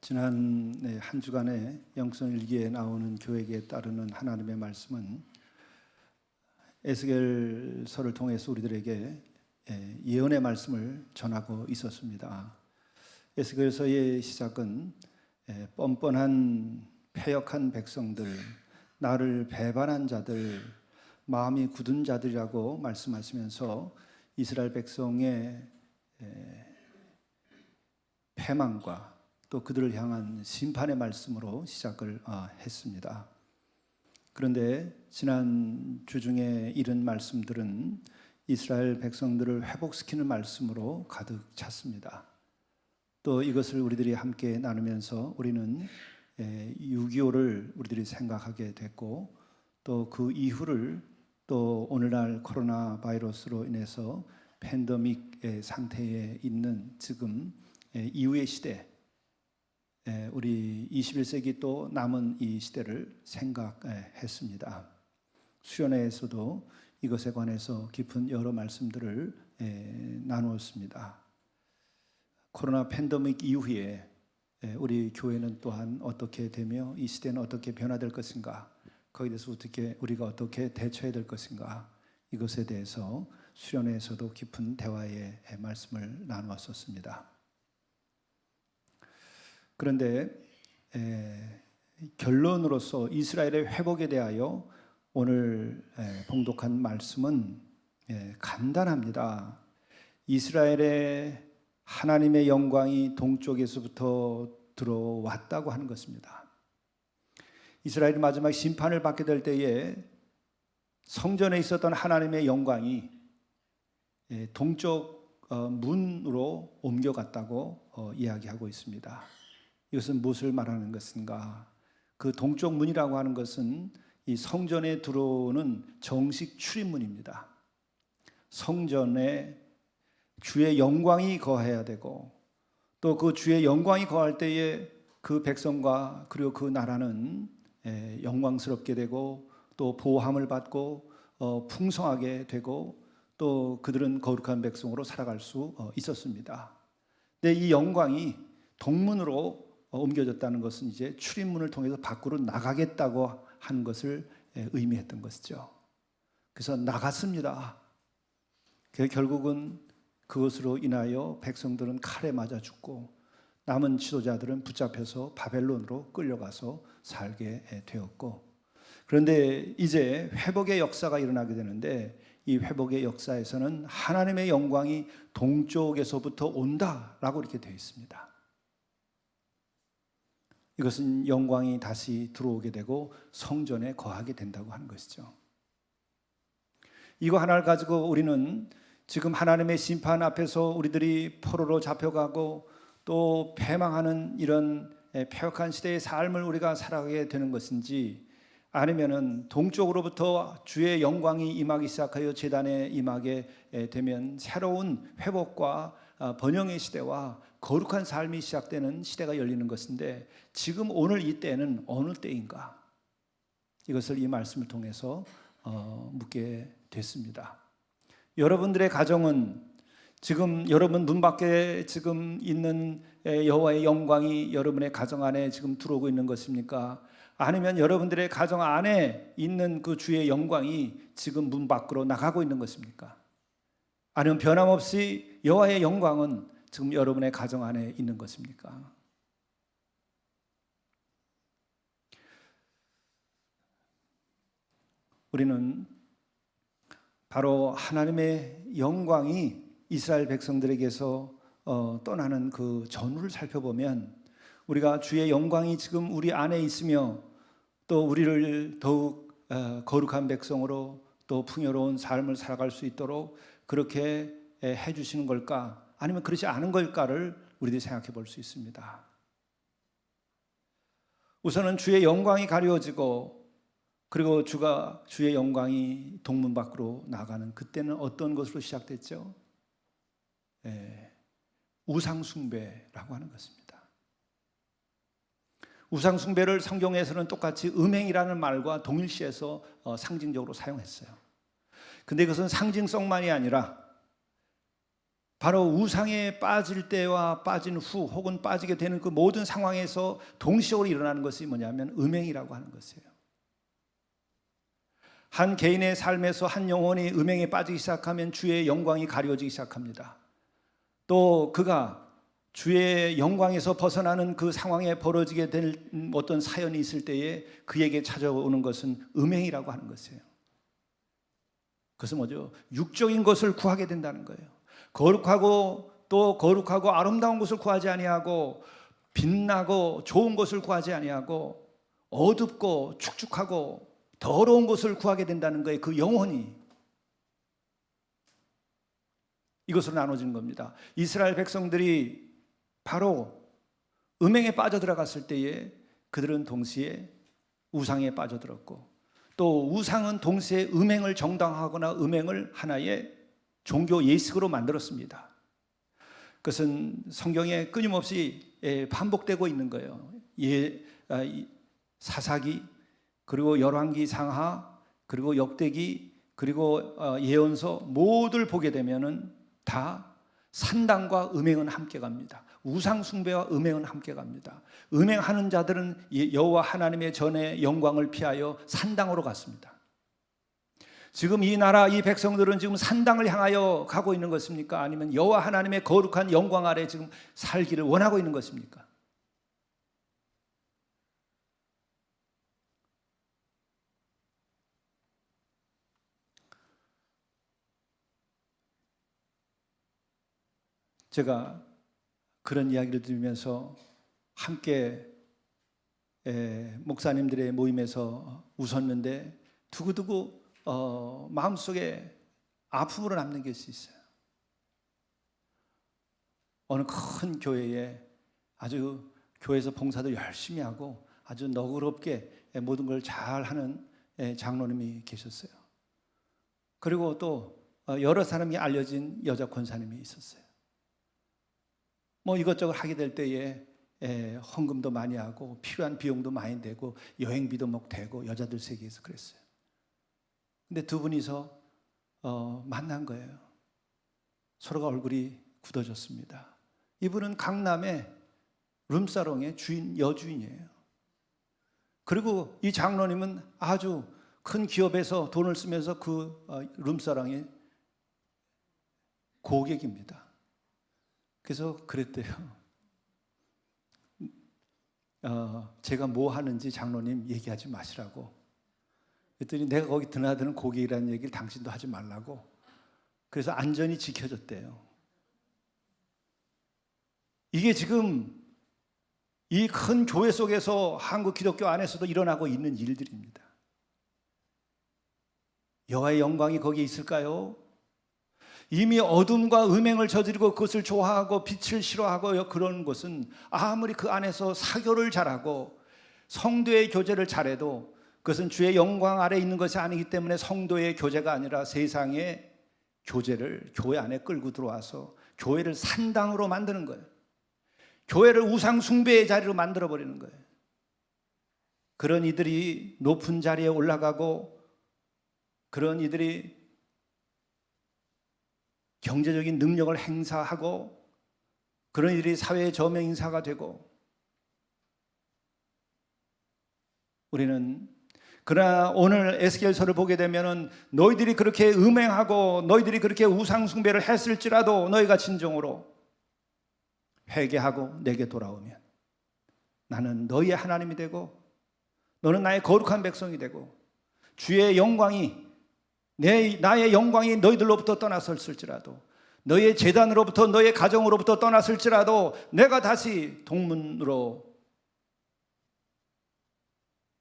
지난 한 주간의 영성일기에 나오는 교회에 따르는 하나님의 말씀은 에스겔서를 통해서 우리들에게 예언의 말씀을 전하고 있었습니다. 에스겔서의 시작은 뻔뻔한 패역한 백성들, 나를 배반한 자들, 마음이 굳은 자들이라고 말씀하시면서 이스라엘 백성의 패망과 또 그들을 향한 심판의 말씀으로 시작을 했습니다. 그런데 지난 주중에 이른 말씀들은 이스라엘 백성들을 회복시키는 말씀으로 가득 찼습니다. 또 이것을 우리들이 함께 나누면서 우리는 6.25를 우리들이 생각하게 됐고, 또 그 이후를 또 오늘날 코로나 바이러스로 인해서 팬데믹의 상태에 있는 지금 이후의 시대, 우리 21세기 또 남은 이 시대를 생각했습니다. 수련회에서도 이것에 관해서 깊은 여러 말씀들을 나누었습니다. 코로나 팬데믹 이후에 우리 교회는 또한 어떻게 되며 이 시대는 어떻게 변화될 것인가, 거기에 대해서 우리가 어떻게 대처해야 될 것인가, 이것에 대해서 수련회에서도 깊은 대화의 말씀을 나누었었습니다. 그런데 결론으로서 이스라엘의 회복에 대하여 오늘 봉독한 말씀은 간단합니다. 이스라엘의 하나님의 영광이 동쪽에서부터 들어왔다고 하는 것입니다. 이스라엘이 마지막 심판을 받게 될 때에 성전에 있었던 하나님의 영광이 동쪽 문으로 옮겨갔다고 이야기하고 있습니다. 이것은 무엇을 말하는 것인가? 그 동쪽 문이라고 하는 것은 이 성전에 들어오는 정식 출입문입니다. 성전에 주의 영광이 거해야 되고, 또 그 주의 영광이 거할 때에 그 백성과 그리고 그 나라는 영광스럽게 되고, 또 보호함을 받고 풍성하게 되고, 또 그들은 거룩한 백성으로 살아갈 수 있었습니다. 근데 이 영광이 동문으로 옮겨졌다는 것은 이제 출입문을 통해서 밖으로 나가겠다고 하는 것을 의미했던 것이죠. 그래서 나갔습니다. 결국은 그것으로 인하여 백성들은 칼에 맞아 죽고, 남은 지도자들은 붙잡혀서 바벨론으로 끌려가서 살게 되었고, 그런데 이제 회복의 역사가 일어나게 되는데, 이 회복의 역사에서는 하나님의 영광이 동쪽에서부터 온다라고 이렇게 되어 있습니다. 이것은 영광이 다시 들어오게 되고 성전에 거하게 된다고 하는 것이죠. 이거 하나를 가지고 우리는 지금 하나님의 심판 앞에서 우리들이 포로로 잡혀가고 또 패망하는 이런 패역한 시대의 삶을 우리가 살아가게 되는 것인지, 아니면은 동쪽으로부터 주의 영광이 임하기 시작하여 제단에 임하게 되면 새로운 회복과 번영의 시대와 거룩한 삶이 시작되는 시대가 열리는 것인데, 지금 오늘 이 때는 어느 때인가? 이것을 이 말씀을 통해서 묻게 됐습니다. 여러분들의 가정은 지금 여러분 문 밖에 지금 있는 여호와의 영광이 여러분의 가정 안에 지금 들어오고 있는 것입니까? 아니면 여러분들의 가정 안에 있는 그 주의 영광이 지금 문 밖으로 나가고 있는 것입니까? 아니면 변함없이 여호와의 영광은 지금 여러분의 가정 안에 있는 것입니까? 우리는 바로 하나님의 영광이 이스라엘 백성들에게서 떠나는 그 전후를 살펴보면, 우리가 주의 영광이 지금 우리 안에 있으며 또 우리를 더욱 거룩한 백성으로 또 풍요로운 삶을 살아갈 수 있도록 그렇게 해주시는 걸까, 아니면 그렇지 않은 걸까를 우리들이 생각해 볼 수 있습니다. 우선은 주의 영광이 가려지고, 그리고 주의 영광이 동문 밖으로 나가는 그때는 어떤 것으로 시작됐죠? 우상 숭배라고 하는 것입니다. 우상 숭배를 성경에서는 똑같이 음행이라는 말과 동일시해서 상징적으로 사용했어요. 근데 이것은 상징성만이 아니라 바로 우상에 빠질 때와 빠진 후 혹은 빠지게 되는 그 모든 상황에서 동시적으로 일어나는 것이 뭐냐면 음행이라고 하는 것이에요. 한 개인의 삶에서 한 영혼이 음행에 빠지기 시작하면 주의 영광이 가려지기 시작합니다. 또 그가 주의 영광에서 벗어나는 그 상황에 벌어지게 될 어떤 사연이 있을 때에 그에게 찾아오는 것은 음행이라고 하는 것이에요. 그것은 뭐죠? 육적인 것을 구하게 된다는 거예요. 거룩하고 또 거룩하고 아름다운 것을 구하지 아니하고 빛나고 좋은 것을 구하지 아니하고 어둡고 축축하고 더러운 것을 구하게 된다는 거예요. 그 영혼이 이것으로 나눠지는 겁니다. 이스라엘 백성들이 바로 음행에 빠져들어갔을 때에 그들은 동시에 우상에 빠져들었고 또 우상은 동시에 음행을 정당화하거나 음행을 하나의 종교 예식으로 만들었습니다. 그것은 성경에 끊임없이 반복되고 있는 거예요. 사사기, 그리고 열왕기 상하, 그리고 역대기, 그리고 예언서 모두를 보게 되면은 다 산당과 음행은 함께 갑니다. 우상 숭배와 음행은 함께 갑니다. 음행하는 자들은 여호와 하나님의 전에 영광을 피하여 산당으로 갔습니다. 지금 이 나라 이 백성들은 지금 산당을 향하여 가고 있는 것입니까? 아니면 여호와 하나님의 거룩한 영광 아래 지금 살기를 원하고 있는 것입니까? 제가 그런 이야기를 들으면서 함께 목사님들의 모임에서 웃었는데 두고두고 마음속에 아픔으로 남는 것이 있어요. 어느 큰 교회에 아주 교회에서 봉사도 열심히 하고 아주 너그럽게 모든 걸 잘하는 장로님이 계셨어요. 그리고 또 여러 사람이 알려진 여자 권사님이 있었어요. 뭐 이것저것 하게 될 때에 헌금도 많이 하고 필요한 비용도 많이 되고 여행비도 막 되고 여자들 세계에서 그랬어요. 근데 두 분이서 만난 거예요. 서로가 얼굴이 굳어졌습니다. 이분은 강남의 룸사롱의 여주인이에요. 그리고 이 장로님은 아주 큰 기업에서 돈을 쓰면서 그 룸사롱의 고객입니다. 그래서 그랬대요. 제가 뭐 하는지 장로님 얘기하지 마시라고. 그랬더니 내가 거기 드나드는 고객이라는 얘기를 당신도 하지 말라고. 그래서 안전이 지켜졌대요. 이게 지금 이 큰 교회 속에서 한국 기독교 안에서도 일어나고 있는 일들입니다. 여호와의 영광이 거기에 있을까요? 이미 어둠과 음행을 저지르고 그것을 좋아하고 빛을 싫어하고 그런 것은 아무리 그 안에서 사교를 잘하고 성도의 교제를 잘해도 그것은 주의 영광 아래 있는 것이 아니기 때문에 성도의 교제가 아니라 세상의 교제를 교회 안에 끌고 들어와서 교회를 산당으로 만드는 거예요. 교회를 우상 숭배의 자리로 만들어버리는 거예요. 그런 이들이 높은 자리에 올라가고 그런 이들이 경제적인 능력을 행사하고 그런 이들이 사회의 저명 인사가 되고 우리는 그러나 오늘 에스겔서를 보게 되면은 너희들이 그렇게 음행하고 너희들이 그렇게 우상 숭배를 했을지라도 너희가 진정으로 회개하고 내게 돌아오면 나는 너희의 하나님이 되고 너는 나의 거룩한 백성이 되고 주의 영광이 나의 영광이 너희들로부터 떠났을지라도 너희의 제단으로부터 너희의 가정으로부터 떠났을지라도 내가 다시 동문으로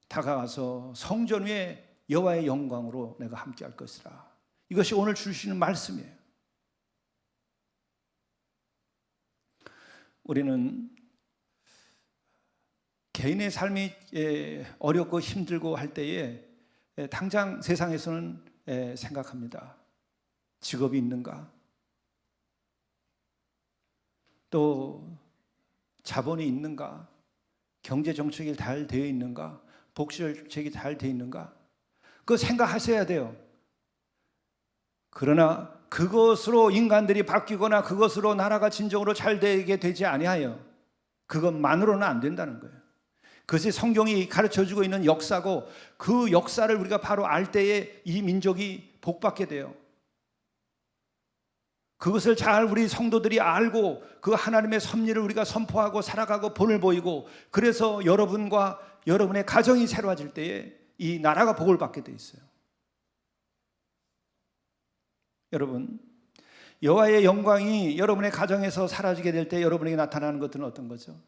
다가가서 성전 위에 여호와의 영광으로 내가 함께할 것이라. 이것이 오늘 주시는 말씀이에요. 우리는 개인의 삶이 어렵고 힘들고 할 때에 당장 세상에서는 생각합니다. 직업이 있는가? 또 자본이 있는가? 경제 정책이 잘 되어 있는가? 복지 정책이 잘 되어 있는가? 그거 생각하셔야 돼요. 그러나 그것으로 인간들이 바뀌거나 그것으로 나라가 진정으로 잘 되게 되지 아니하여 그것만으로는 안 된다는 거예요. 그것이 성경이 가르쳐주고 있는 역사고, 그 역사를 우리가 바로 알 때에 이 민족이 복받게 돼요. 그것을 잘 우리 성도들이 알고 그 하나님의 섭리를 우리가 선포하고 살아가고 본을 보이고, 그래서 여러분과 여러분의 가정이 새로워질 때에 이 나라가 복을 받게 돼 있어요. 여러분, 여호와의 영광이 여러분의 가정에서 사라지게 될 때 여러분에게 나타나는 것들은 어떤 거죠?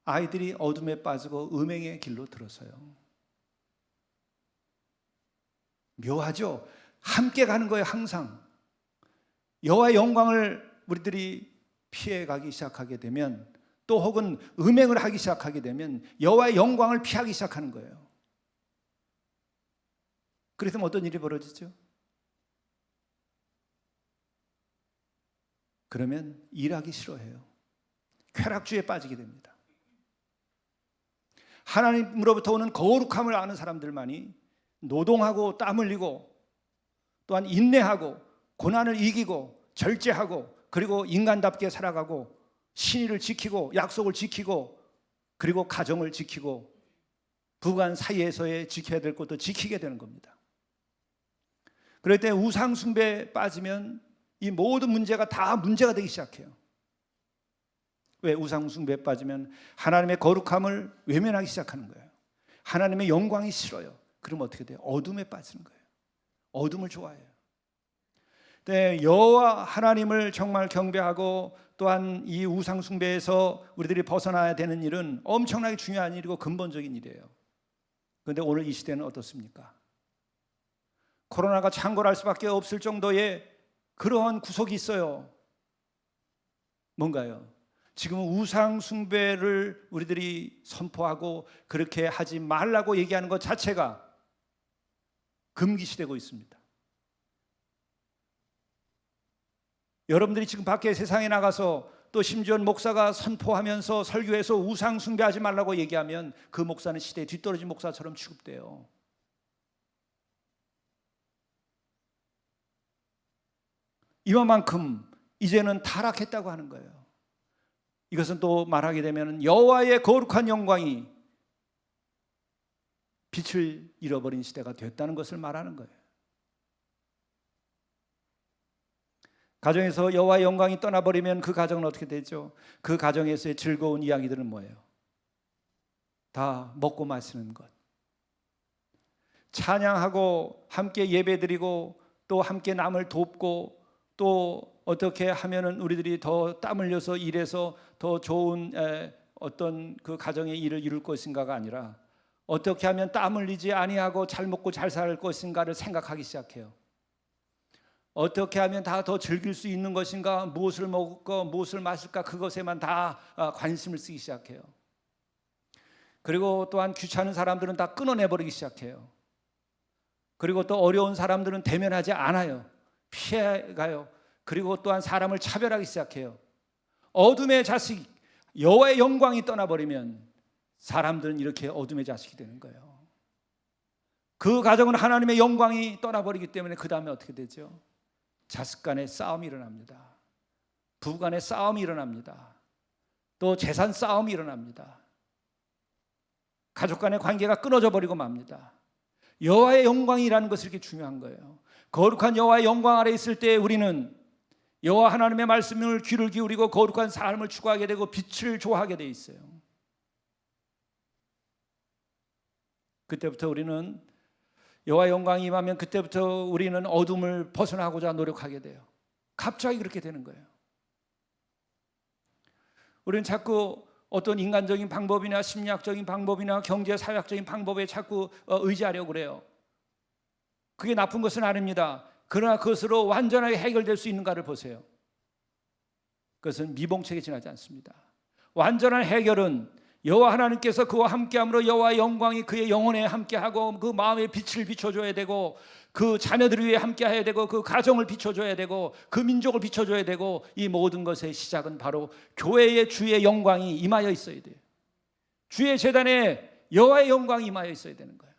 아이들이 어둠에 빠지고 음행의 길로 들어서요. 묘하죠? 함께 가는 거예요. 항상 여호와의 영광을 우리들이 피해가기 시작하게 되면, 또 혹은 음행을 하기 시작하게 되면 여호와의 영광을 피하기 시작하는 거예요. 그래서 어떤 일이 벌어지죠? 그러면 일하기 싫어해요. 쾌락주의에 빠지게 됩니다. 하나님으로부터 오는 거룩함을 아는 사람들만이 노동하고 땀 흘리고, 또한 인내하고 고난을 이기고 절제하고, 그리고 인간답게 살아가고 신의를 지키고 약속을 지키고, 그리고 가정을 지키고 부관 사이에서의 지켜야 될 것도 지키게 되는 겁니다. 그럴 때 우상 숭배에 빠지면 이 모든 문제가 다 문제가 되기 시작해요. 왜? 우상 숭배에 빠지면 하나님의 거룩함을 외면하기 시작하는 거예요. 하나님의 영광이 싫어요. 그럼 어떻게 돼요? 어둠에 빠지는 거예요. 어둠을 좋아해요. 네, 여호와 하나님을 정말 경배하고, 또한 이 우상 숭배에서 우리들이 벗어나야 되는 일은 엄청나게 중요한 일이고 근본적인 일이에요. 그런데 오늘 이 시대는 어떻습니까? 코로나가 창궐할 수밖에 없을 정도의 그러한 구속이 있어요. 뭔가요? 지금은 우상 숭배를 우리들이 선포하고 그렇게 하지 말라고 얘기하는 것 자체가 금기시되고 있습니다. 여러분들이 지금 밖에 세상에 나가서, 또 심지어 목사가 선포하면서 설교해서 우상 숭배하지 말라고 얘기하면 그 목사는 시대에 뒤떨어진 목사처럼 취급돼요. 이만큼 이제는 타락했다고 하는 거예요. 이것은 또 말하게 되면 여호와의 거룩한 영광이 빛을 잃어버린 시대가 됐다는 것을 말하는 거예요. 가정에서 여호와의 영광이 떠나버리면 그 가정은 어떻게 되죠? 그 가정에서의 즐거운 이야기들은 뭐예요? 다 먹고 마시는 것, 찬양하고 함께 예배드리고 또 함께 남을 돕고, 또 어떻게 하면은 우리들이 더 땀 흘려서 일해서 더 좋은 어떤 그 가정의 일을 이룰 것인가가 아니라, 어떻게 하면 땀 흘리지 아니하고 잘 먹고 잘 살 것인가를 생각하기 시작해요. 어떻게 하면 다 더 즐길 수 있는 것인가, 무엇을 먹을까, 무엇을 마실까, 그것에만 다 관심을 쓰기 시작해요. 그리고 또한 귀찮은 사람들은 다 끊어내버리기 시작해요. 그리고 또 어려운 사람들은 대면하지 않아요. 피해가요. 그리고 또한 사람을 차별하기 시작해요. 어둠의 자식, 여호와의 영광이 떠나버리면 사람들은 이렇게 어둠의 자식이 되는 거예요. 그 가정은 하나님의 영광이 떠나버리기 때문에 그 다음에 어떻게 되죠? 자식 간의 싸움이 일어납니다. 부부 간의 싸움이 일어납니다. 또 재산 싸움이 일어납니다. 가족 간의 관계가 끊어져 버리고 맙니다. 여호와의 영광이라는 것이 이렇게 중요한 거예요. 거룩한 여호와의 영광 아래 있을 때 우리는 여호와 하나님의 말씀을 귀를 기울이고 거룩한 삶을 추구하게 되고 빛을 좋아하게 돼 있어요. 그때부터 우리는 여호와의 영광이 임하면 그때부터 우리는 어둠을 벗어나고자 노력하게 돼요. 갑자기 그렇게 되는 거예요. 우리는 자꾸 어떤 인간적인 방법이나 심리학적인 방법이나 경제 사회학적인 방법에 자꾸 의지하려고 그래요. 그게 나쁜 것은 아닙니다. 그러나 그것으로 완전하게 해결될 수 있는가를 보세요. 그것은 미봉책에 지나지 않습니다. 완전한 해결은 여호와 하나님께서 그와 함께함으로 여호와의 영광이 그의 영혼에 함께하고 그 마음에 빛을 비춰줘야 되고, 그 자녀들 위해 함께해야 되고, 그 가정을 비춰줘야 되고, 그 민족을 비춰줘야 되고, 이 모든 것의 시작은 바로 교회의 주의 영광이 임하여 있어야 돼요. 주의 제단에 여호와의 영광이 임하여 있어야 되는 거예요.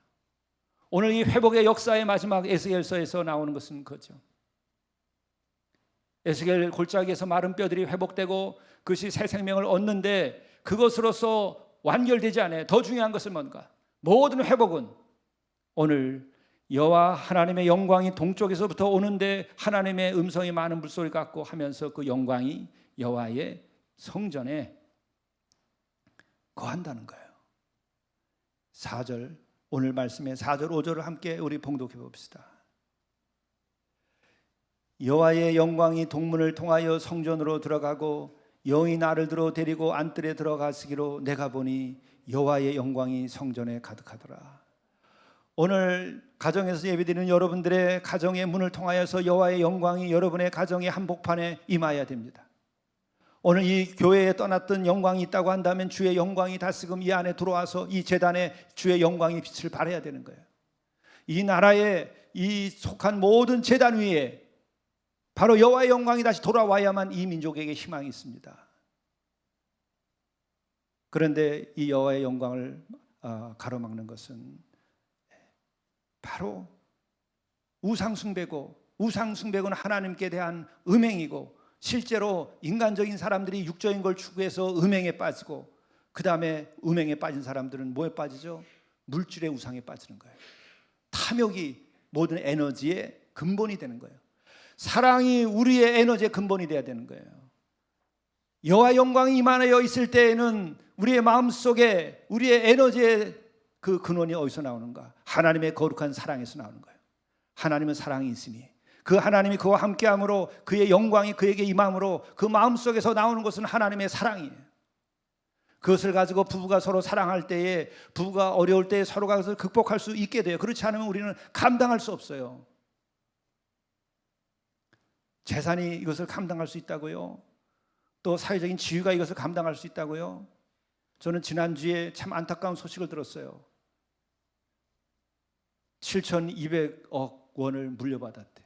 오늘 이 회복의 역사의 마지막 에스겔서에서 나오는 것은 그죠. 에스겔 골짜기에서 마른 뼈들이 회복되고 그것이 새 생명을 얻는데 그것으로서 완결되지 않아요. 더 중요한 것은 뭔가? 모든 회복은 오늘 여호와 하나님의 영광이 동쪽에서부터 오는데 하나님의 음성이 많은 물소리 같고 하면서 그 영광이 여호와의 성전에 거한다는 거예요. 4절, 오늘 말씀의 4절 5절을 함께 우리 봉독해 봅시다. 여호와의 영광이 동문을 통하여 성전으로 들어가고 영이 나를 들어 데리고 안뜰에 들어가시기로 내가 보니 여호와의 영광이 성전에 가득하더라. 오늘 가정에서 예배드리는 여러분들의 가정의 문을 통하여서 여호와의 영광이 여러분의 가정의 한복판에 임하여야 됩니다. 오늘 이 교회에 떠났던 영광이 있다고 한다면 주의 영광이 다시금 이 안에 들어와서 이 제단에 주의 영광의 빛을 발해야 되는 거예요. 이 나라에 이 속한 모든 제단 위에 바로 여호와의 영광이 다시 돌아와야만 이 민족에게 희망이 있습니다. 그런데 이 여호와의 영광을 가로막는 것은 바로 우상숭배고, 우상숭배는 하나님께 대한 음행이고, 실제로 인간적인 사람들이 육적인 걸 추구해서 음행에 빠지고, 그 다음에 음행에 빠진 사람들은 뭐에 빠지죠? 물질의 우상에 빠지는 거예요. 탐욕이 모든 에너지의 근본이 되는 거예요. 사랑이 우리의 에너지의 근본이 되어야 되는 거예요. 여호와 영광이 임하여 있을 때에는 우리의 마음속에 우리의 에너지의 그 근원이 어디서 나오는가? 하나님의 거룩한 사랑에서 나오는 거예요. 하나님은 사랑이 있으니 그 하나님이 그와 함께함으로 그의 영광이 그에게 임함으로 그 마음속에서 나오는 것은 하나님의 사랑이에요. 그것을 가지고 부부가 서로 사랑할 때에, 부부가 어려울 때에 서로가 그것을 극복할 수 있게 돼요. 그렇지 않으면 우리는 감당할 수 없어요. 재산이 이것을 감당할 수 있다고요? 또 사회적인 지위가 이것을 감당할 수 있다고요? 저는 지난주에 참 안타까운 소식을 들었어요. 7,200억 원을 물려받았대.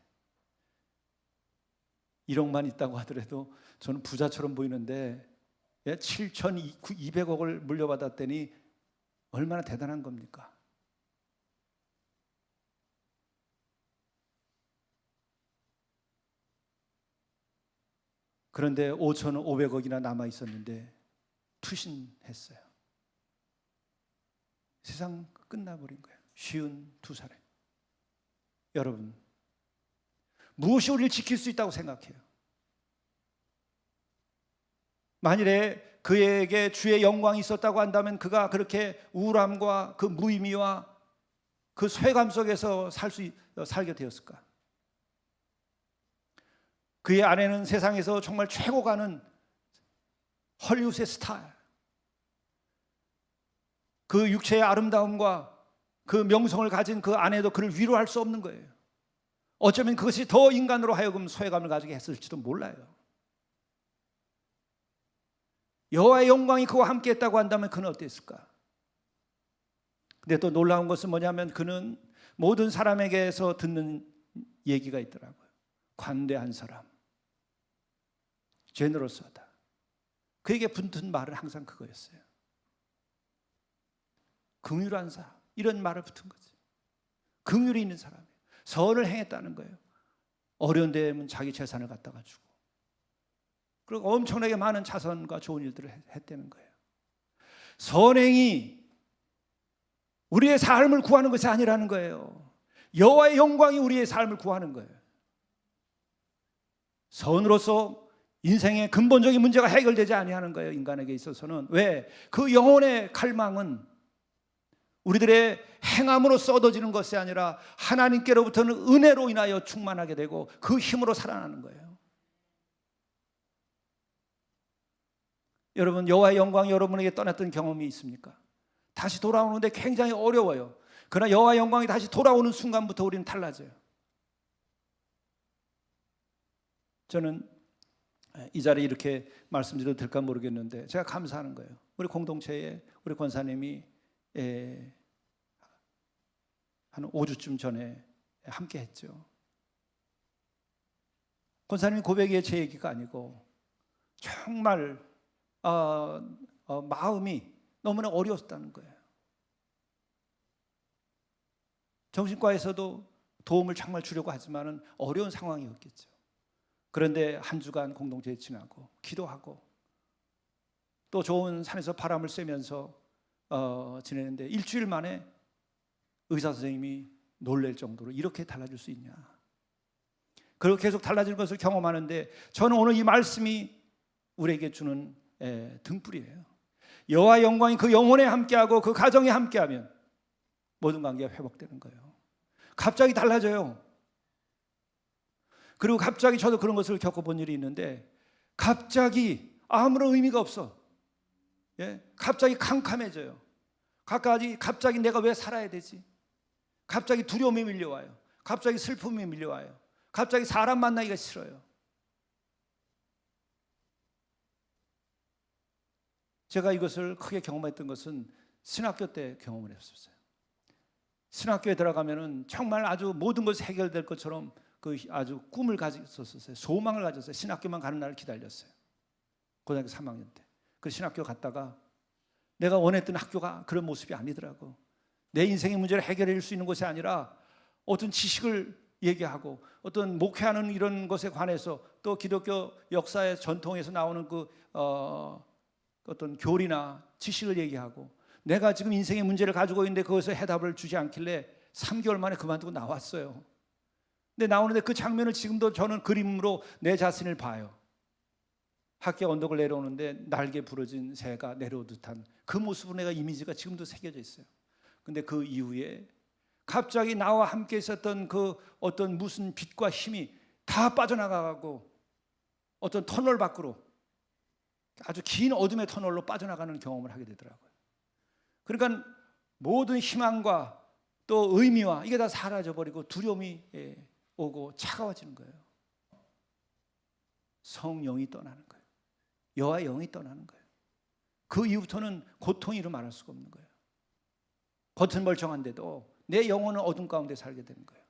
1억만 있다고 하더라도 저는 부자처럼 보이는데 7,200억을 물려받았더니 얼마나 대단한 겁니까? 그런데 5,500억이나 남아 있었는데 투신했어요. 세상 끝나버린 거예요. 52살에. 여러분, 무엇이 우리를 지킬 수 있다고 생각해요? 만일에 그에게 주의 영광이 있었다고 한다면 그가 그렇게 우울함과 그 무의미와 그 쇠감 속에서 살게 되었을까? 그의 아내는 세상에서 정말 최고 가는 헐리우드의 스타, 그 육체의 아름다움과 그 명성을 가진 그 아내도 그를 위로할 수 없는 거예요. 어쩌면 그것이 더 인간으로 하여금 소외감을 가지게 했을지도 몰라요. 여호와의 영광이 그와 함께 했다고 한다면 그는 어땠을까? 근데 또 놀라운 것은 뭐냐면 그는 모든 사람에게서 듣는 얘기가 있더라고요. 관대한 사람, 제너러스하다. 그에게 붙은 말은 항상 그거였어요. 긍휼한 사람, 이런 말을 붙은 거지. 긍휼이 있는 사람이에요. 선을 행했다는 거예요. 어려운 데면 자기 재산을 갖다가 주고, 그리고 엄청나게 많은 자선과 좋은 일들을 했다는 거예요. 선행이 우리의 삶을 구하는 것이 아니라는 거예요. 여호와의 영광이 우리의 삶을 구하는 거예요. 선으로서 인생의 근본적인 문제가 해결되지 아니하는 거예요. 인간에게 있어서는. 왜? 그 영혼의 갈망은 우리들의 행함으로 얻어지는 것이 아니라 하나님께로부터는 은혜로 인하여 충만하게 되고 그 힘으로 살아나는 거예요. 여러분, 여호와의 영광이 여러분에게 떠났던 경험이 있습니까? 다시 돌아오는데 굉장히 어려워요. 그러나 여호와의 영광이 다시 돌아오는 순간부터 우리는 달라져요. 저는 이 자리에 이렇게 말씀드려도 될까 모르겠는데 제가 감사하는 거예요. 우리 공동체에 우리 권사님이 한 5주쯤 전에 함께 했죠. 권사님 고백이 제 얘기가 아니고 정말 마음이 너무나 어려웠다는 거예요. 정신과에서도 도움을 정말 주려고 하지만은 어려운 상황이었겠죠. 그런데 한 주간 공동체에 지나고 기도하고 또 좋은 산에서 바람을 쐬면서 지내는데 일주일 만에 의사 선생님이 놀랄 정도로 이렇게 달라질 수 있냐. 그리고 계속 달라지는 것을 경험하는데 저는 오늘 이 말씀이 우리에게 주는 등불이에요. 여호와의 영광이 그 영혼에 함께하고 그 가정에 함께하면 모든 관계가 회복되는 거예요. 갑자기 달라져요. 그리고 갑자기 저도 그런 것을 겪어본 일이 있는데 갑자기 아무런 의미가 없어. 갑자기 캄캄해져요. 갑자기 내가 왜 살아야 되지? 갑자기 두려움이 밀려와요. 갑자기 슬픔이 밀려와요. 갑자기 사람 만나기가 싫어요. 제가 이것을 크게 경험했던 것은 신학교 때 경험을 했었어요. 신학교에 들어가면은 정말 아주 모든 것이 해결될 것처럼 그 아주 꿈을 가졌었어요. 소망을 가졌어요. 신학교만 가는 날을 기다렸어요. 고등학교 3학년 때. 그 신학교 갔다가 내가 원했던 학교가 그런 모습이 아니더라고. 내 인생의 문제를 해결해 줄 수 있는 것이 아니라 어떤 지식을 얘기하고 어떤 목회하는 이런 것에 관해서 또 기독교 역사의 전통에서 나오는 그 어떤 교리나 지식을 얘기하고 내가 지금 인생의 문제를 가지고 있는데 그것에 해답을 주지 않길래 3개월 만에 그만두고 나왔어요. 근데 나오는데 그 장면을 지금도 저는 그림으로 내 자신을 봐요. 학교 언덕을 내려오는데 날개 부러진 새가 내려오는 듯한 그 모습으로 내가 이미지가 지금도 새겨져 있어요. 근데 그 이후에 갑자기 나와 함께 있었던 그 어떤 무슨 빛과 힘이 다 빠져나가고 어떤 터널 밖으로 아주 긴 어둠의 터널로 빠져나가는 경험을 하게 되더라고요. 그러니까 모든 희망과 또 의미와 이게 다 사라져버리고 두려움이 오고 차가워지는 거예요. 성령이 떠나는 거예요. 여호와의 영이 떠나는 거예요. 그 이후부터는 고통이로 말할 수가 없는 거예요. 겉은 멀쩡한데도 내 영혼은 어둠 가운데 살게 되는 거예요.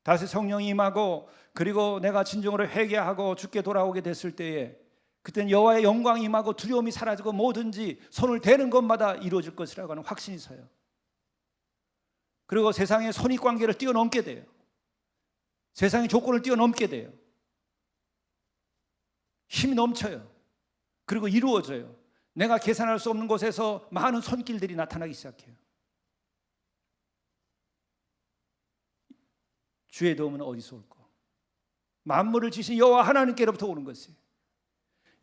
다시 성령이 임하고 그리고 내가 진정으로 회개하고 주께 돌아오게 됐을 때에 그때는 여호와의 영광이 임하고 두려움이 사라지고 뭐든지 손을 대는 것마다 이루어질 것이라고 하는 확신이 서요. 그리고 세상의 선입관계를 뛰어넘게 돼요. 세상의 조건을 뛰어넘게 돼요. 힘이 넘쳐요. 그리고 이루어져요. 내가 계산할 수 없는 곳에서 많은 손길들이 나타나기 시작해요. 주의 도움은 어디서 올까? 만물을 지신 여호와 하나님께로부터 오는 것이에요.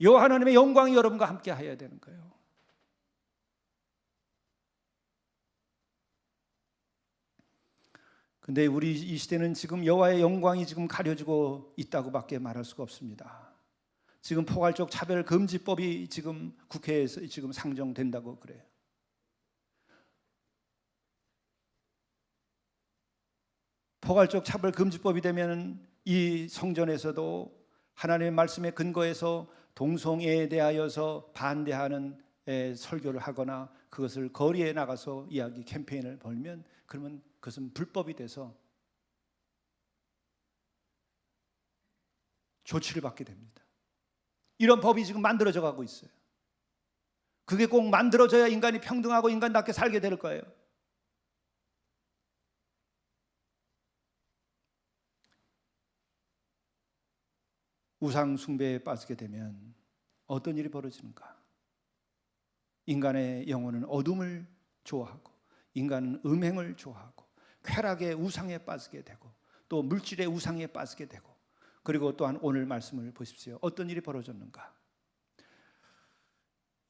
여호와 하나님의 영광이 여러분과 함께 하여야 되는 거예요. 근데 우리 이 시대는 지금 여호와의 영광이 지금 가려지고 있다고밖에 말할 수가 없습니다. 지금 포괄적 차별 금지법이 지금 국회에서 지금 상정된다고 그래요. 포괄적 차별 금지법이 되면 이 성전에서도 하나님의 말씀에 근거해서 동성애에 대하여서 반대하는 설교를 하거나 그것을 거리에 나가서 이야기 캠페인을 벌면 그러면 그것은 불법이 돼서 조치를 받게 됩니다. 이런 법이 지금 만들어져 가고 있어요. 그게 꼭 만들어져야 인간이 평등하고 인간답게 살게 될 거예요. 우상 숭배에 빠지게 되면 어떤 일이 벌어지는가? 인간의 영혼은 어둠을 좋아하고 인간은 음행을 좋아하고 쾌락의 우상에 빠지게 되고 또 물질의 우상에 빠지게 되고 그리고 또한 오늘 말씀을 보십시오. 어떤 일이 벌어졌는가?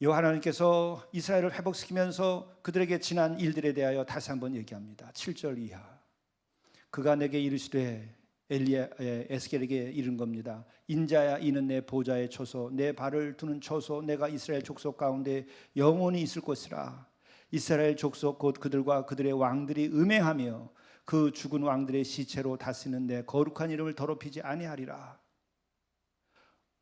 여호와 하나님께서 이스라엘을 회복시키면서 그들에게 지난 일들에 대하여 다시 한번 얘기합니다. 7절 이하. 그가 내게 이르시되 에스겔에게 이른 겁니다. 인자야 이는 내 보좌의 초소 내 발을 두는 초소 내가 이스라엘 족속 가운데 영원히 있을 것이라. 이스라엘 족속 곧 그들과 그들의 왕들이 음행하며 그 죽은 왕들의 시체로 다스리는 내 거룩한 이름을 더럽히지 아니하리라.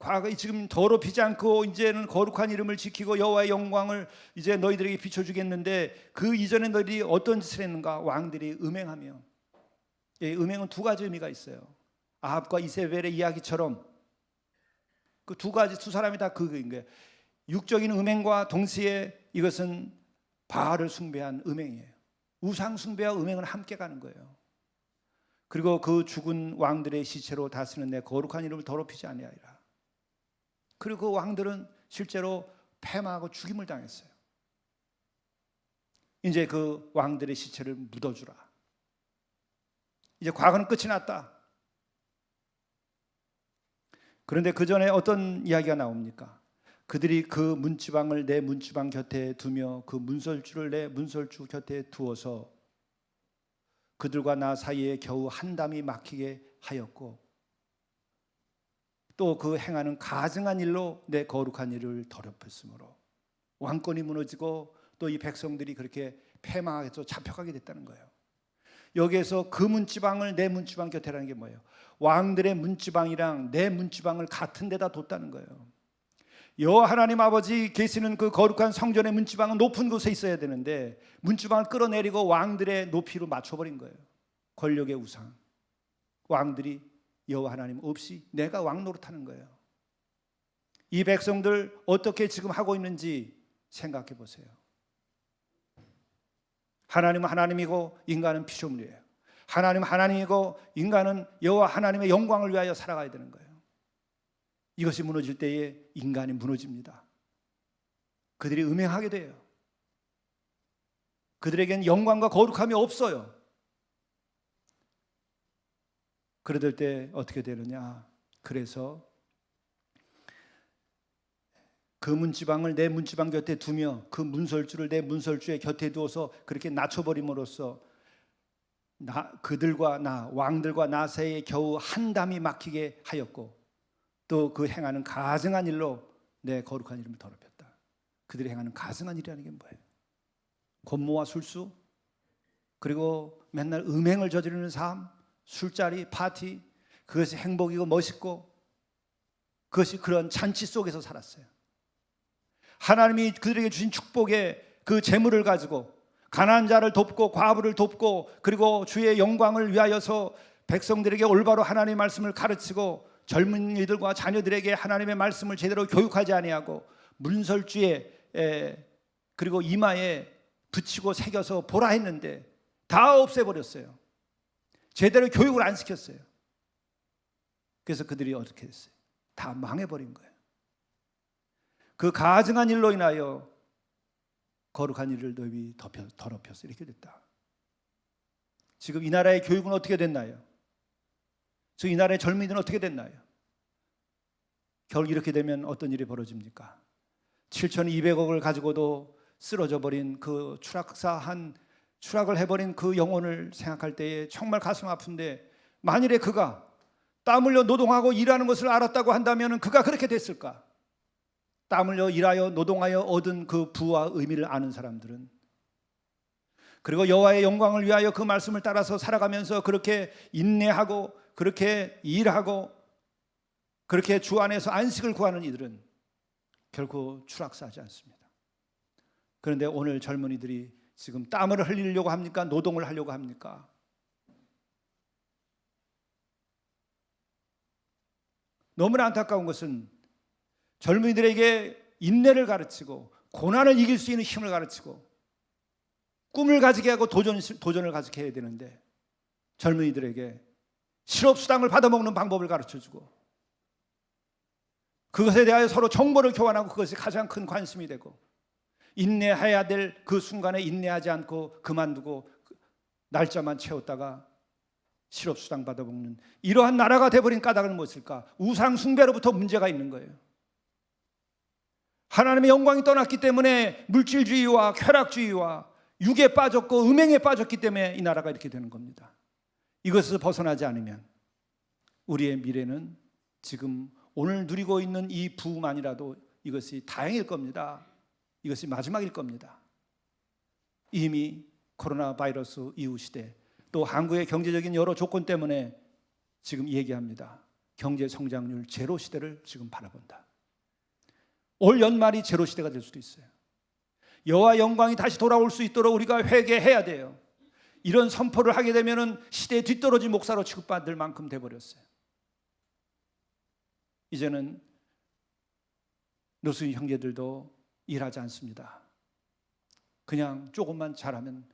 과거에 지금 더럽히지 않고 이제는 거룩한 이름을 지키고 여호와의 영광을 이제 너희들에게 비춰주겠는데 그 이전에 너희들이 어떤 짓을 했는가? 왕들이 음행하며. 음행은 두 가지 의미가 있어요. 아합과 이세벨의 이야기처럼 그 두 가지 두 사람이 다 그거인 거예요. 육적인 음행과 동시에 이것은 바알을 숭배한 음행이에요. 우상 숭배와 음행은 함께 가는 거예요. 그리고 그 죽은 왕들의 시체로 다스리는 내 거룩한 이름을 더럽히지 아니하리라. 그리고 그 왕들은 실제로 패망하고 죽임을 당했어요. 이제 그 왕들의 시체를 묻어주라. 이제 과거는 끝이 났다. 그런데 그 전에 어떤 이야기가 나옵니까? 그들이 그 문지방을 내 문지방 곁에 두며 그 문설주를 내 문설주 곁에 두어서 그들과 나 사이에 겨우 한 담이 막히게 하였고 또 그 행하는 가증한 일로 내 거룩한 일을 더럽혔으므로 왕권이 무너지고 또 이 백성들이 그렇게 패망하게 잡혀가게 됐다는 거예요. 여기에서 그 문지방을 내 문지방 곁에라는 게 뭐예요? 왕들의 문지방이랑 내 문지방을 같은 데다 뒀다는 거예요. 여호와 하나님 아버지 계시는 그 거룩한 성전의 문지방은 높은 곳에 있어야 되는데 문지방을 끌어내리고 왕들의 높이로 맞춰버린 거예요. 권력의 우상. 왕들이 여호와 하나님 없이 내가 왕 노릇하는 거예요. 이 백성들 어떻게 지금 하고 있는지 생각해 보세요. 하나님은 하나님이고 인간은 피조물이에요. 하나님은 하나님이고 인간은 여호와 하나님의 영광을 위하여 살아가야 되는 거예요. 이것이 무너질 때에 인간이 무너집니다. 그들이 음행하게 돼요. 그들에겐 영광과 거룩함이 없어요. 그러될 때 어떻게 되느냐? 그래서 그 문지방을 내 문지방 곁에 두며 그 문설주를 내 문설주의 곁에 두어서 그렇게 낮춰버림으로써 그들과 나 왕들과 나 사이에 겨우 한 담이 막히게 하였고 또 그 행하는 가증한 일로 내 거룩한 이름을 더럽혔다. 그들이 행하는 가증한 일이라는 게 뭐예요? 권모와 술수, 그리고 맨날 음행을 저지르는 삶, 술자리, 파티, 그것이 행복이고 멋있고 그것이 그런 잔치 속에서 살았어요. 하나님이 그들에게 주신 축복의 그 재물을 가지고 가난한 자를 돕고 과부를 돕고 그리고 주의 영광을 위하여서 백성들에게 올바로 하나님의 말씀을 가르치고 젊은이들과 자녀들에게 하나님의 말씀을 제대로 교육하지 아니하고 문설주에 그리고 이마에 붙이고 새겨서 보라 했는데 다 없애버렸어요. 제대로 교육을 안 시켰어요. 그래서 그들이 어떻게 했어요? 다 망해버린 거예요. 그 가증한 일로 인하여 거룩한 일을 너희 더럽혔어. 이렇게 됐다. 지금 이 나라의 교육은 어떻게 됐나요? 지금 이 나라의 젊은이들은 어떻게 됐나요? 결국 이렇게 되면 어떤 일이 벌어집니까? 7,200억을 가지고도 쓰러져 버린 그 추락을 해버린 그 영혼을 생각할 때에 정말 가슴 아픈데 만일에 그가 땀 흘려 노동하고 일하는 것을 알았다고 한다면 그가 그렇게 됐을까? 땀 흘려 일하여 노동하여 얻은 그 부와 의미를 아는 사람들은 그리고 여호와의 영광을 위하여 그 말씀을 따라서 살아가면서 그렇게 인내하고 그렇게 일하고 그렇게 주 안에서 안식을 구하는 이들은 결코 추락사하지 않습니다. 그런데 오늘 젊은이들이 지금 땀을 흘리려고 합니까? 노동을 하려고 합니까? 너무나 안타까운 것은 젊은이들에게 인내를 가르치고 고난을 이길 수 있는 힘을 가르치고 꿈을 가지게 하고 도전을 가지게 해야 되는데 젊은이들에게 실업수당을 받아먹는 방법을 가르쳐주고 그것에 대하여 서로 정보를 교환하고 그것이 가장 큰 관심이 되고 인내해야 될 그 순간에 인내하지 않고 그만두고 날짜만 채웠다가 실업수당 받아먹는 이러한 나라가 돼버린 까닭은 무엇일까? 우상 숭배로부터 문제가 있는 거예요. 하나님의 영광이 떠났기 때문에 물질주의와 쾌락주의와 육에 빠졌고 음행에 빠졌기 때문에 이 나라가 이렇게 되는 겁니다. 이것을 벗어나지 않으면 우리의 미래는 지금 오늘 누리고 있는 이 부만이라도 이것이 다행일 겁니다. 이것이 마지막일 겁니다. 이미 코로나 바이러스 이후 시대 또 한국의 경제적인 여러 조건 때문에 지금 얘기합니다. 경제 성장률 제로 시대를 지금 바라본다. 올 연말이 제로 시대가 될 수도 있어요. 여호와 영광이 다시 돌아올 수 있도록 우리가 회개해야 돼요. 이런 선포를 하게 되면 시대에 뒤떨어진 목사로 취급받을 만큼 돼버렸어요. 이제는 노수인 형제들도 일하지 않습니다. 그냥 조금만 잘하면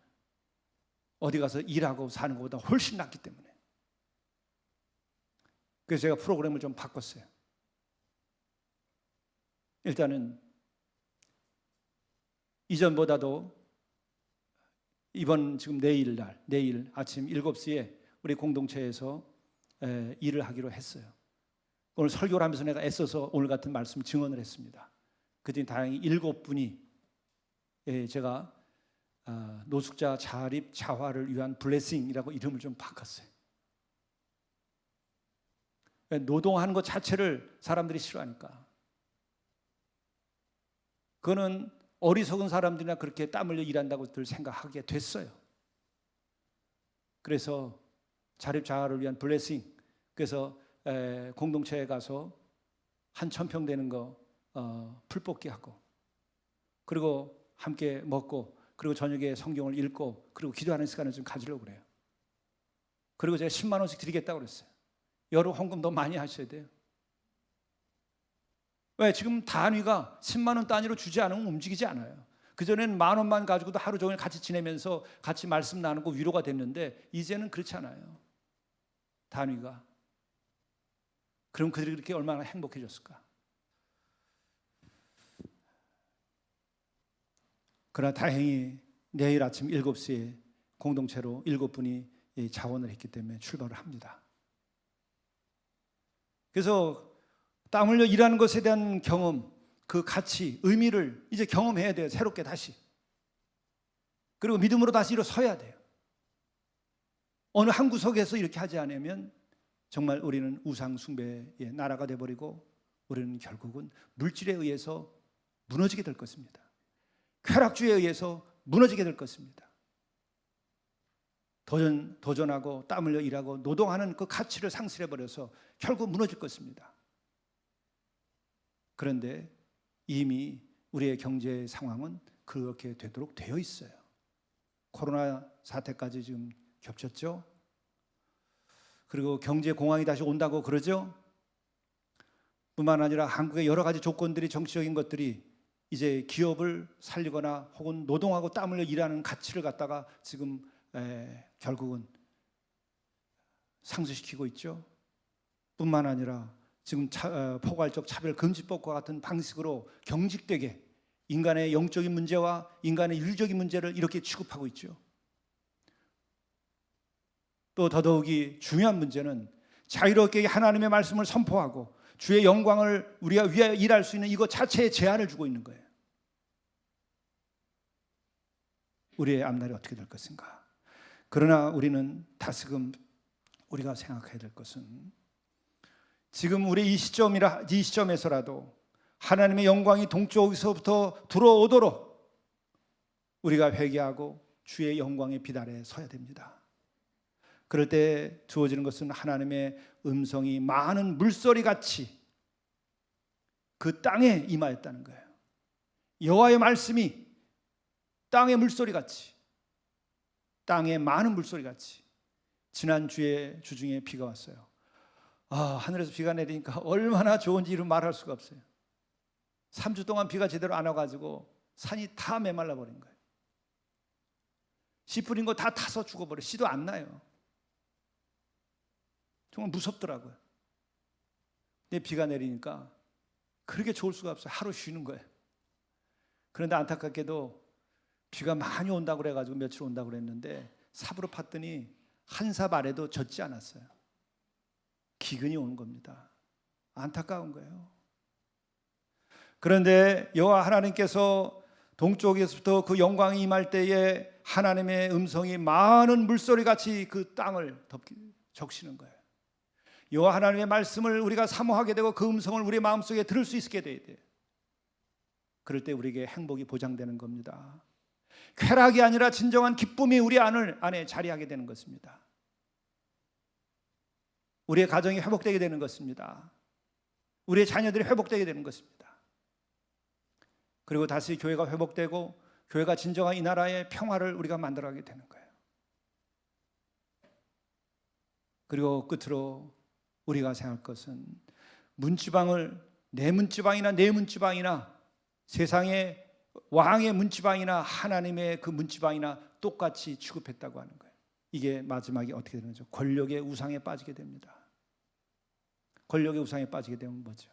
어디 가서 일하고 사는 것보다 훨씬 낫기 때문에. 그래서 제가 프로그램을 좀 바꿨어요. 일단은 이전보다도 이번 지금 내일 아침 7시에 우리 공동체에서 일을 하기로 했어요. 오늘 설교를 하면서 내가 애써서 오늘 같은 말씀 증언을 했습니다. 그랬더니 다행히 7분이 제가 노숙자 자립 자화를 위한 블레싱이라고 이름을 좀 바꿨어요. 노동하는 것 자체를 사람들이 싫어하니까. 그거는 어리석은 사람들이나 그렇게 땀 흘려 일한다고들 생각하게 됐어요. 그래서 자립자활을 위한 블레싱, 그래서 공동체에 가서 한 1,000평 되는 거 풀 뽑기 하고, 그리고 함께 먹고, 그리고 저녁에 성경을 읽고, 그리고 기도하는 시간을 좀 가지려고 그래요. 그리고 제가 10만 원씩 드리겠다고 그랬어요. 여러 헌금 더 많이 하셔야 돼요. 왜? 지금 단위가 10만 원 단위로 주지 않으면 움직이지 않아요. 그전에는 10,000원만 가지고도 하루 종일 같이 지내면서 같이 말씀 나누고 위로가 됐는데 이제는 그렇지 않아요. 단위가. 그럼 그들이 그렇게 얼마나 행복해졌을까? 그러나 다행히 내일 아침 7시에 공동체로 7분이 자원을 했기 때문에 출발을 합니다. 그래서 땀 흘려 일하는 것에 대한 경험, 그 가치, 의미를 이제 경험해야 돼요. 새롭게 다시. 그리고 믿음으로 다시 일어서야 돼요. 어느 한 구석에서 이렇게 하지 않으면 정말 우리는 우상 숭배의 나라가 돼버리고 우리는 결국은 물질에 의해서 무너지게 될 것입니다. 쾌락주의에 의해서 무너지게 될 것입니다. 도전하고 땀 흘려 일하고 노동하는 그 가치를 상실해버려서 결국 무너질 것입니다. 그런데 이미 우리의 경제 상황은 그렇게 되도록 되어 있어요. 코로나 사태까지 지금 겹쳤죠. 그리고 경제 공황이 다시 온다고 그러죠. 뿐만 아니라 한국의 여러 가지 조건들이, 정치적인 것들이 이제 기업을 살리거나 혹은 노동하고 땀 흘려 일하는 가치를 갖다가 지금 결국은 상쇄시키고 있죠. 뿐만 아니라 지금 포괄적 차별금지법과 같은 방식으로 경직되게 인간의 영적인 문제와 인간의 윤리적인 문제를 이렇게 취급하고 있죠. 또 더더욱이 중요한 문제는 자유롭게 하나님의 말씀을 선포하고 주의 영광을 우리가 위하여 일할 수 있는 이것 자체에 제한을 주고 있는 거예요. 우리의 앞날이 어떻게 될 것인가? 그러나 우리는 다시금 우리가 생각해야 될 것은 지금 우리 이 시점에서라도 하나님의 영광이 동쪽에서부터 들어오도록 우리가 회개하고 주의 영광의 빛 아래 서야 됩니다. 그럴 때 주어지는 것은 하나님의 음성이 많은 물소리 같이 그 땅에 임하였다는 거예요. 여호와의 말씀이 땅의 물소리 같이, 땅에 많은 물소리 같이. 지난주에 주중에 비가 왔어요. 하늘에서 비가 내리니까 얼마나 좋은지 이루 말할 수가 없어요. 3주 동안 비가 제대로 안 와가지고 산이 다 메말라 버린 거예요. 씨 뿌린 거 다 타서 죽어버려요. 씨도 안 나요. 정말 무섭더라고요. 근데 비가 내리니까 그렇게 좋을 수가 없어요. 하루 쉬는 거예요. 그런데 안타깝게도 비가 많이 온다고 그래가지고 며칠 온다고 그랬는데 삽으로 팠더니 한 삽 아래도 젖지 않았어요. 기근이 오는 겁니다. 안타까운 거예요. 그런데 여호와 하나님께서 동쪽에서부터 그 영광이 임할 때에 하나님의 음성이 많은 물소리 같이 그 땅을 적시는 거예요. 여호와 하나님의 말씀을 우리가 사모하게 되고 그 음성을 우리 마음속에 들을 수 있게 돼야 돼요. 그럴 때 우리에게 행복이 보장되는 겁니다. 쾌락이 아니라 진정한 기쁨이 우리 안에 자리하게 되는 것입니다. 우리의 가정이 회복되게 되는 것입니다. 우리의 자녀들이 회복되게 되는 것입니다. 그리고 다시 교회가 회복되고 교회가 진정한 이 나라의 평화를 우리가 만들어가게 되는 거예요. 그리고 끝으로 우리가 생각할 것은 문지방을 내 문지방이나 내 문지방이나 세상의 왕의 문지방이나 하나님의 그 문지방이나 똑같이 취급했다고 하는 거예요. 이게 마지막에 어떻게 되는 거죠? 권력의 우상에 빠지게 됩니다. 권력의 우상에 빠지게 되면 뭐죠?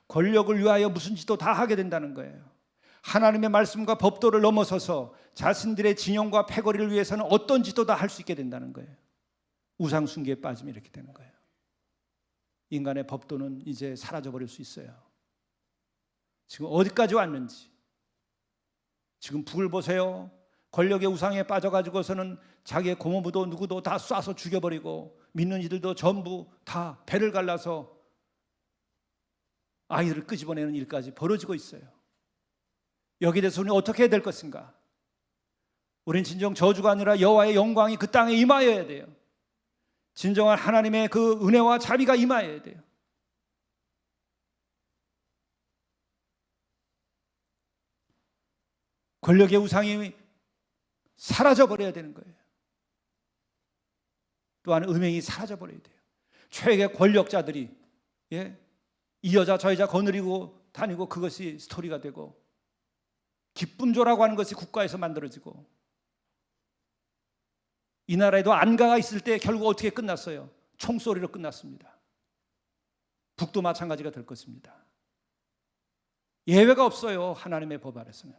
권력을 위하여 무슨 짓도 다 하게 된다는 거예요. 하나님의 말씀과 법도를 넘어서서 자신들의 진영과 패거리를 위해서는 어떤 짓도 다 할 수 있게 된다는 거예요. 우상 숭배에 빠지면 이렇게 되는 거예요. 인간의 법도는 이제 사라져버릴 수 있어요. 지금 어디까지 왔는지. 지금 북을 보세요. 권력의 우상에 빠져가지고서는 자기의 고모부도 누구도 다 쏴서 죽여버리고 믿는 이들도 전부 다 배를 갈라서 아이들을 끄집어내는 일까지 벌어지고 있어요. 여기에 대해서 우리는 어떻게 해야 될 것인가? 우린 진정 저주가 아니라 여호와의 영광이 그 땅에 임하여야 돼요. 진정한 하나님의 그 은혜와 자비가 임하여야 돼요. 권력의 우상이 사라져버려야 되는 거예요. 또한 음행이 사라져버려야 돼요. 최악의 권력자들이 이 여자 저 여자 거느리고 다니고 그것이 스토리가 되고 기쁨조라고 하는 것이 국가에서 만들어지고 이 나라에도 안가가 있을 때 결국 어떻게 끝났어요? 총소리로 끝났습니다. 북도 마찬가지가 될 것입니다. 예외가 없어요. 하나님의 법 아래서는.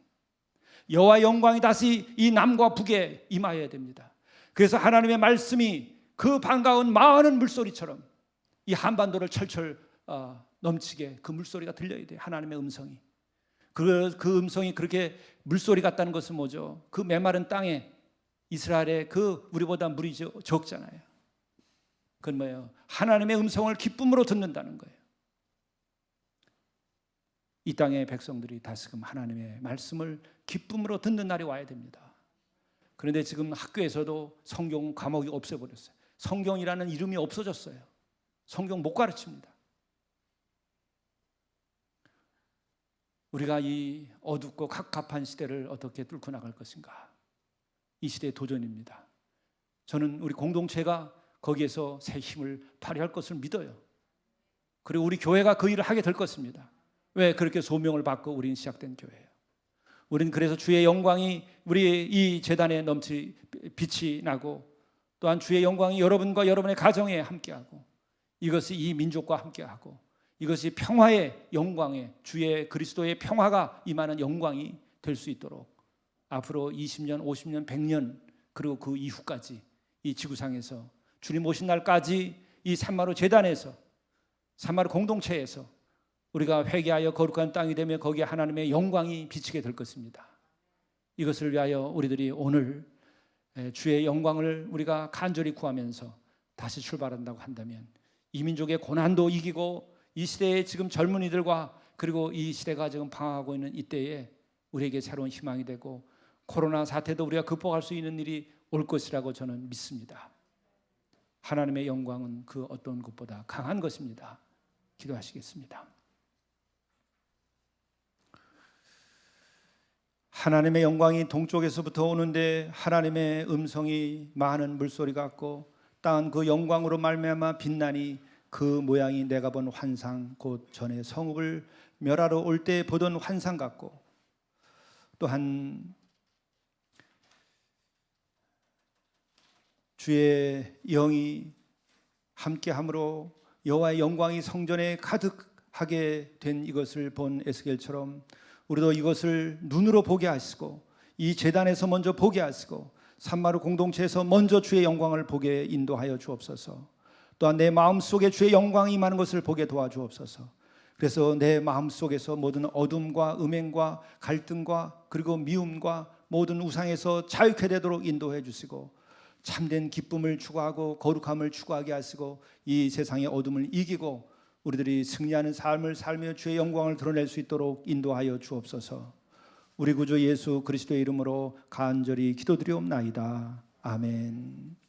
여호와의 영광이 다시 이 남과 북에 임하여야 됩니다. 그래서 하나님의 말씀이 그 반가운 많은 물소리처럼 이 한반도를 철철 넘치게 그 물소리가 들려야 돼요. 하나님의 음성이. 그 음성이 그렇게 물소리 같다는 것은 뭐죠? 그 메마른 땅에 이스라엘의 그 우리보다 물이 적잖아요. 그건 뭐예요? 하나님의 음성을 기쁨으로 듣는다는 거예요. 이 땅의 백성들이 다시금 하나님의 말씀을 기쁨으로 듣는 날이 와야 됩니다. 그런데 지금 학교에서도 성경 과목이 없어버렸어요. 성경이라는 이름이 없어졌어요. 성경 못 가르칩니다. 우리가 이 어둡고 갑갑한 시대를 어떻게 뚫고 나갈 것인가? 이 시대의 도전입니다. 저는 우리 공동체가 거기에서 새 힘을 발휘할 것을 믿어요. 그리고 우리 교회가 그 일을 하게 될 것입니다. 왜 그렇게 소명을 받고 우리는 시작된 교회예요. 우리는 그래서 주의 영광이 우리 이 재단에 빛이 나고 또한 주의 영광이 여러분과 여러분의 가정에 함께하고 이것이 이 민족과 함께하고 이것이 평화의 영광에 주의 그리스도의 평화가 임하는 영광이 될 수 있도록 앞으로 20년, 50년, 100년 그리고 그 이후까지 이 지구상에서 주님 오신 날까지 이 산마루 재단에서 산마루 공동체에서 우리가 회개하여 거룩한 땅이 되며 거기에 하나님의 영광이 비치게 될 것입니다. 이것을 위하여 우리들이 오늘 주의 영광을 우리가 간절히 구하면서 다시 출발한다고 한다면 이 민족의 고난도 이기고 이 시대의 지금 젊은이들과 그리고 이 시대가 지금 방황하고 있는 이때에 우리에게 새로운 희망이 되고 코로나 사태도 우리가 극복할 수 있는 일이 올 것이라고 저는 믿습니다. 하나님의 영광은 그 어떤 것보다 강한 것입니다. 기도하시겠습니다. 하나님의 영광이 동쪽에서부터 오는데 하나님의 음성이 많은 물소리 같고 땅은 그 영광으로 말미암아 빛나니 그 모양이 내가 본 환상 곧 전에 성읍을 멸하러 올 때 보던 환상 같고 또한 주의 영이 함께함으로 여호와의 영광이 성전에 가득하게 된 이것을 본 에스겔처럼 우리도 이것을 눈으로 보게 하시고 이 제단에서 먼저 보게 하시고 산마루 공동체에서 먼저 주의 영광을 보게 인도하여 주옵소서. 또한 내 마음속에 주의 영광이 임하는 것을 보게 도와주옵소서. 그래서 내 마음속에서 모든 어둠과 음행과 갈등과 그리고 미움과 모든 우상에서 자유케 되도록 인도해 주시고 참된 기쁨을 추구하고 거룩함을 추구하게 하시고 이 세상의 어둠을 이기고 우리들이 승리하는 삶을 살며 주의 영광을 드러낼 수 있도록 인도하여 주옵소서. 우리 구주 예수 그리스도의 이름으로 간절히 기도드리옵나이다. 아멘.